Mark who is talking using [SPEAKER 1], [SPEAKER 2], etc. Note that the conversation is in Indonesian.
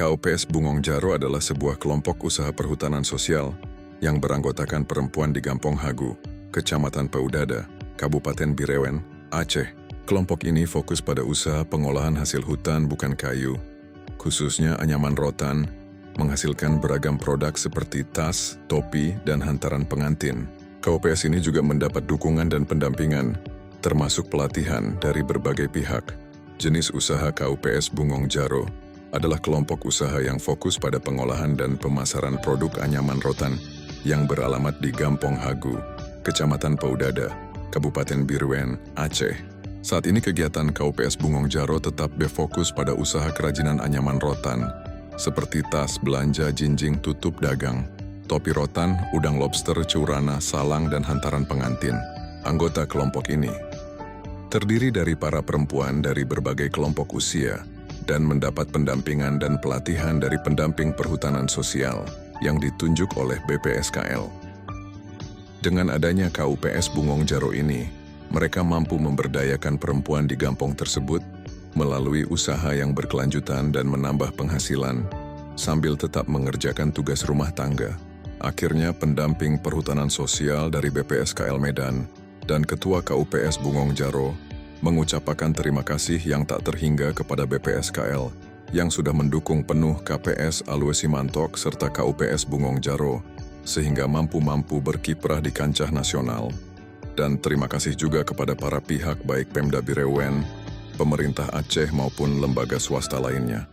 [SPEAKER 1] KUPS Bungong Jaro adalah sebuah kelompok usaha perhutanan sosial yang beranggotakan perempuan di Gampong Hagu, Kecamatan Peudada, Kabupaten Bireuen, Aceh. Kelompok ini fokus pada usaha pengolahan hasil hutan bukan kayu, khususnya anyaman rotan, menghasilkan beragam produk seperti tas, topi, dan hantaran pengantin. KUPS ini juga mendapat dukungan dan pendampingan, termasuk pelatihan dari berbagai pihak. Jenis usaha KUPS Bungong Jaro adalah kelompok usaha yang fokus pada pengolahan dan pemasaran produk anyaman rotan yang beralamat di Gampong Hagu, Kecamatan Peudada, Kabupaten Bireuen, Aceh. Saat ini kegiatan KUPS Bungong Jaro tetap berfokus pada usaha kerajinan anyaman rotan, seperti tas, belanja, jinjing, tutup dagang, topi rotan, udang lobster, curana, salang, dan hantaran pengantin. Anggota kelompok ini terdiri dari para perempuan dari berbagai kelompok usia dan mendapat pendampingan dan pelatihan dari pendamping perhutanan sosial yang ditunjuk oleh BPSKL. Dengan adanya KUPS Bungong Jaro ini, mereka mampu memberdayakan perempuan di Gampong tersebut melalui usaha yang berkelanjutan dan menambah penghasilan sambil tetap mengerjakan tugas rumah tangga. Akhirnya pendamping perhutanan sosial dari BPSKL Medan dan Ketua KUPS Bungong Jaro mengucapkan terima kasih yang tak terhingga kepada BPSKL yang sudah mendukung penuh KPS Alwesi Mantok serta KUPS Bungong Jaro sehingga mampu berkiprah di kancah nasional. Dan terima kasih juga kepada para pihak baik Pemda Bireuen, pemerintah Aceh maupun lembaga swasta lainnya.